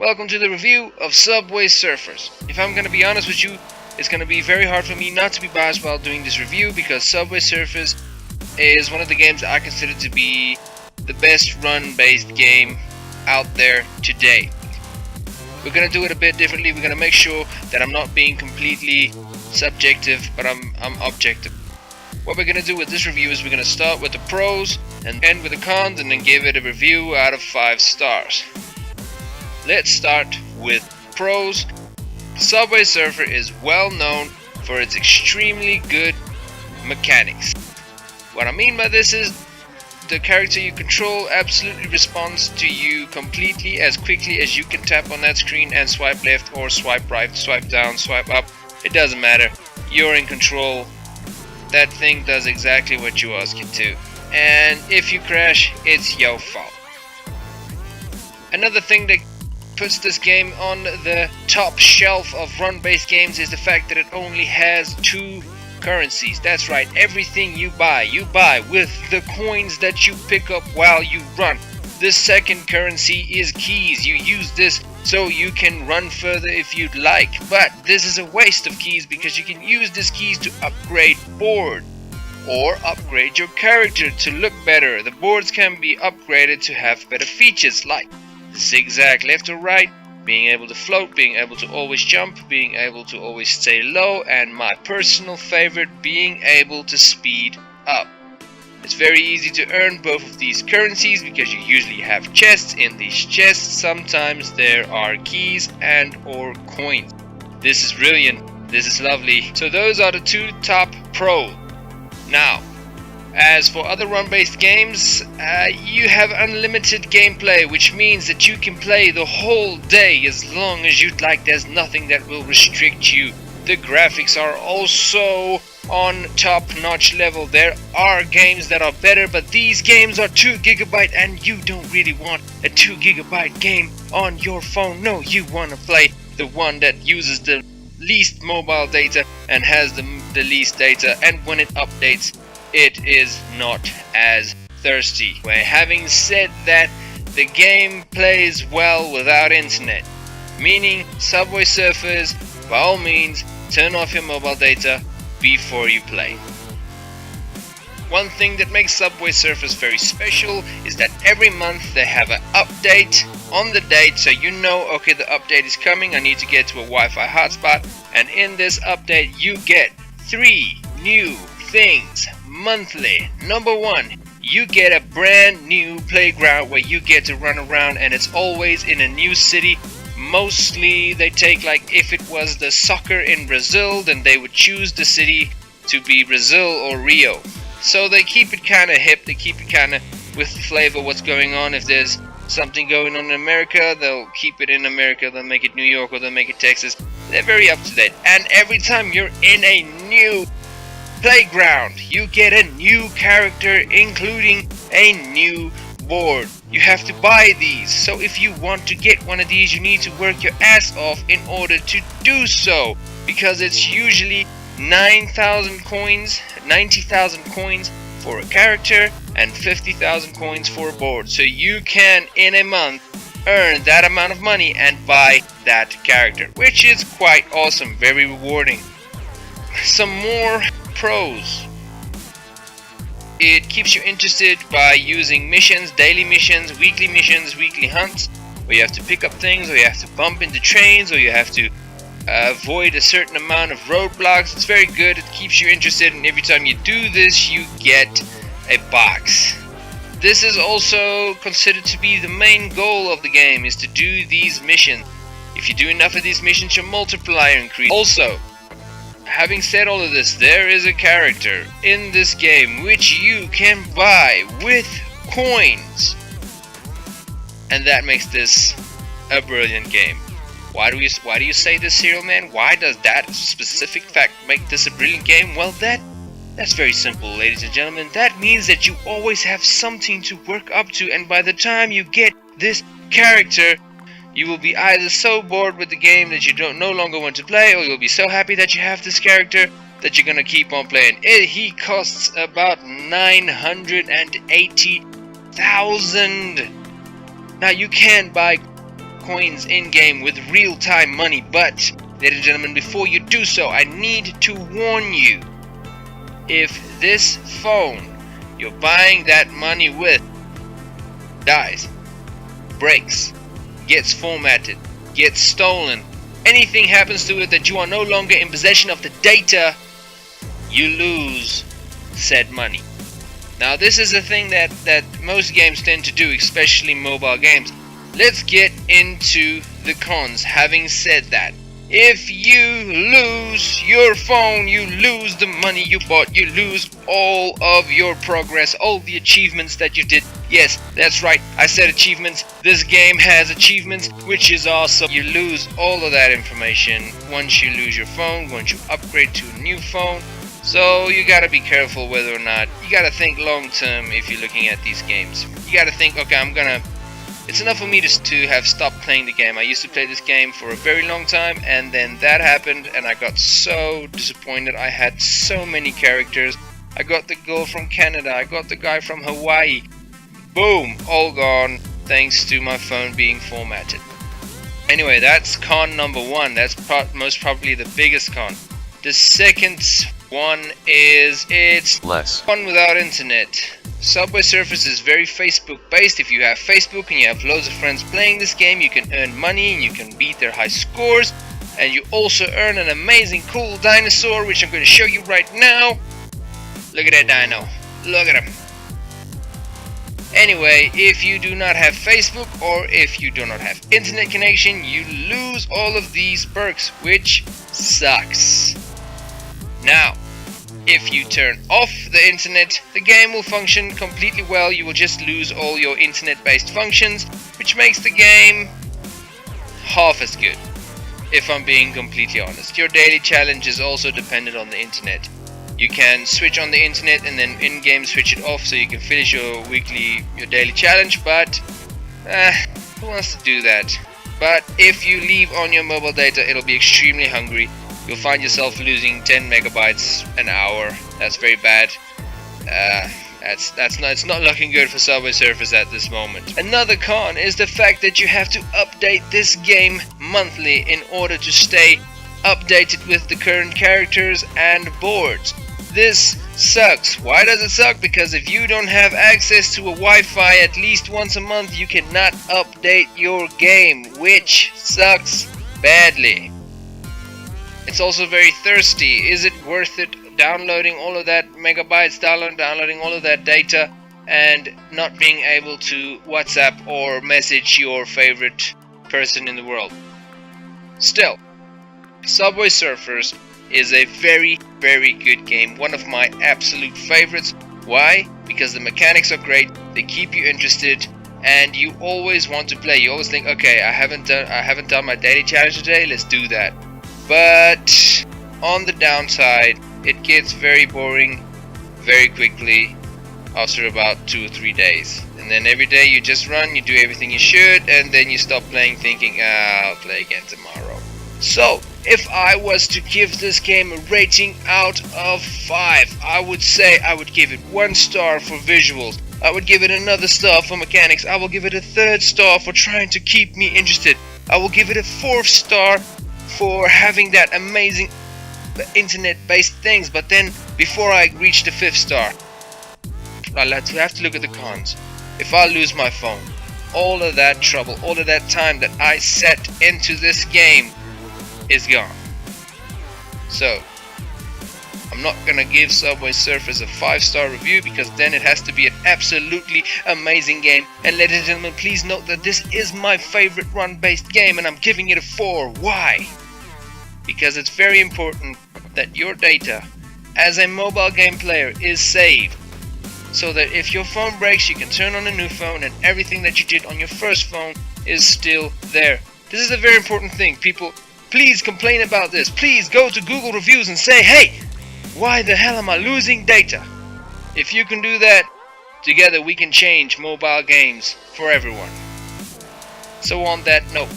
Welcome to the review of Subway Surfers. If I'm gonna be honest with you, it's gonna be very hard for me not to be biased while doing this review because Subway Surfers is one of the games I consider to be the best run-based game out there today. We're gonna do it a bit differently. We're gonna make sure that I'm not being completely subjective, but I'm objective. What we're gonna do with this review is we're gonna start with the pros and end with the cons and then give it a review out of 5 stars. Let's start with pros. Subway Surfer is well known for its extremely good mechanics. What I mean by this is the character you control absolutely responds to you completely as quickly as you can tap on that screen and swipe left or swipe right, swipe down, swipe up. It doesn't matter. You're in control. That thing does exactly what you ask it to. And if you crash, it's your fault. Another thing that puts this game on the top shelf of run-based games is the fact that it only has 2 currencies. That's right, everything you buy with the coins that you pick up while you run. The second currency is keys. You use this so you can run further if you'd like, but this is a waste of keys because you can use these keys to upgrade board or upgrade your character to look better. The boards can be upgraded to have better features like zigzag left or right, being able to float, being able to always jump, being able to always stay low, and my personal favorite, being able to speed up. It's very easy to earn both of these currencies because you usually have chests. In these chests sometimes there are keys and or coins. This is brilliant, this is lovely. So those are the 2 top pros. Now, as for other run-based games, you have unlimited gameplay, which means that you can play the whole day as long as you'd like. There's nothing that will restrict you. The graphics are also on top-notch level. There are games that are better, but these games are 2 GB and you don't really want a 2 GB game on your phone. No, you want to play the one that uses the least mobile data and has the least data, and when it updates, it is not as thirsty. Well, having said that, the game plays well without internet, meaning Subway Surfers, by all means, turn off your mobile data before you play. One thing that makes Subway Surfers very special is that every month they have an update on the date, so you know, okay, the update is coming, I need to get to a Wi-Fi hotspot, and in this update you get 3 new things monthly. Number 1, you get a brand new playground where you get to run around, and it's always in a new city. Mostly they take, like, if it was the soccer in Brazil, then they would choose the city to be Brazil or Rio. So they keep it kind of hip, they keep it kind of with flavor what's going on. If there's something going on in America, they'll keep it in America, they'll make it New York or they'll make it Texas. They're very up to date. And every time you're in a new playground, you get a new character, including a new board. You have to buy these, so if you want to get one of these, you need to work your ass off in order to do so, because it's usually 9,000 coins, 90,000 coins for a character and 50,000 coins for a board. So you can, in a month, earn that amount of money and buy that character, which is quite awesome, very rewarding. Some more pros. It keeps you interested by using missions, daily missions, weekly hunts, where you have to pick up things, or you have to bump into trains, or you have to avoid a certain amount of roadblocks. It's very good, it keeps you interested, and every time you do this you get a box. This is also considered to be the main goal of the game, is to do these missions. If you do enough of these missions, your multiplier increases. Also, having said all of this, there is a character in this game which you can buy with coins, and that makes this a brilliant game. Why do you say this, Cerealman? Why does that specific fact make this a brilliant game? Well, that's very simple, ladies and gentlemen. That means that you always have something to work up to, and by the time you get this character, you will be either so bored with the game that you no longer want to play, or you'll be so happy that you have this character that you're gonna keep on playing. He costs about 980,000. Now you can buy coins in-game with real-time money. But, ladies and gentlemen, before you do so, I need to warn you. If this phone you're buying that money with dies, breaks, gets formatted, gets stolen, anything happens to it that you are no longer in possession of the data, you lose said money. Now this is a thing that most games tend to do, especially mobile games. Let's get into the cons. Having said that, if you lose your phone, you lose the money you bought, you lose all of your progress, all the achievements that you did. Yes, that's right, I said achievements. This game has achievements, which is awesome. You lose all of that information once you lose your phone, once you upgrade to a new phone. So you gotta be careful whether or not, you gotta think long term if you're looking at these games. You gotta think, okay, it's enough for me to have stopped playing the game. I used to play this game for a very long time, and then that happened and I got so disappointed. I had so many characters. I got the girl from Canada, I got the guy from Hawaii. Boom, all gone thanks to my phone being formatted. Anyway, that's con number one. That's most probably the biggest con. The second one is it's less fun without internet. Subway Surfers is very Facebook based. If you have Facebook and you have loads of friends playing this game, you can earn money and you can beat their high scores, and you also earn an amazing cool dinosaur, which I'm going to show you right now. Look at that dino, look at him. Anyway, if you do not have Facebook or if you do not have internet connection, you lose all of these perks, which sucks. Now, if you turn off the internet, the game will function completely well. You will just lose all your internet-based functions, which makes the game half as good, if I'm being completely honest. Your daily challenge is also dependent on the internet. You can switch on the internet and then in-game switch it off so you can finish your daily challenge, but who wants to do that? But if you leave on your mobile data, it'll be extremely hungry. You'll find yourself losing 10 megabytes an hour. That's very bad. It's not looking good for Subway Surfers at this moment. Another con is the fact that you have to update this game monthly in order to stay updated with the current characters and boards. This sucks. Why does it suck? Because if you don't have access to a Wi-Fi at least once a month, you cannot update your game, which sucks badly. It's also very thirsty. Is it worth it downloading all of that megabytes, downloading all of that data, and not being able to WhatsApp or message your favorite person in the world? Still, Subway Surfers is a very, very good game. One of my absolute favorites. Why? Because the mechanics are great, they keep you interested, and you always want to play. You always think, okay, I haven't done my daily challenge today, let's do that. But on the downside, it gets very boring very quickly after about 2 or 3 days. And then every day you just run, you do everything you should, and then you stop playing thinking, I'll play again tomorrow. So, if I was to give this game a rating out of 5, I would say I would give it 1 star for visuals. I would give it another star for mechanics. I will give it a 3rd star for trying to keep me interested. I will give it a 4th star for having that amazing internet-based things. But then, before I reach the 5th star, I have to look at the cons. If I lose my phone, all of that trouble, all of that time that I set into this game is gone. So, I'm not gonna give Subway Surfers a 5-star review, because then it has to be an absolutely amazing game. And ladies and gentlemen, please note that this is my favorite run-based game, and I'm giving it a 4. Why? Because it's very important that your data as a mobile game player is saved, so that if your phone breaks, you can turn on a new phone and everything that you did on your first phone is still there. This is a very important thing. People, please complain about this. Please go to Google reviews and say, hey, why the hell am I losing data? If you can do that, together we can change mobile games for everyone. So on that note,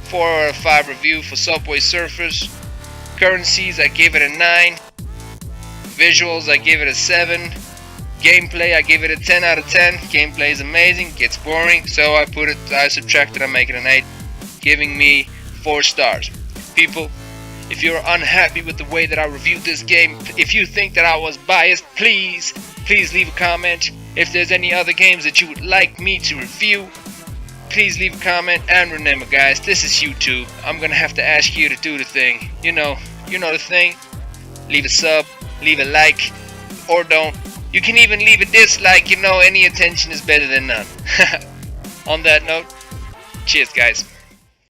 4 out of 5 review for Subway Surfers. Currencies, I gave it a 9. Visuals, I give it a 7. Gameplay, I give it a 10 out of 10. Gameplay is amazing, gets boring, so I subtract it, I make it an 8, giving me 4 stars. People, if you're unhappy with the way that I reviewed this game, if you think that I was biased, please leave a comment. If there's any other games that you would like me to review, please leave a comment. And remember guys, this is YouTube. I'm gonna have to ask you to do the thing. You know the thing. Leave a sub, leave a like, or don't. You can even leave a dislike, any attention is better than none. On that note, cheers guys.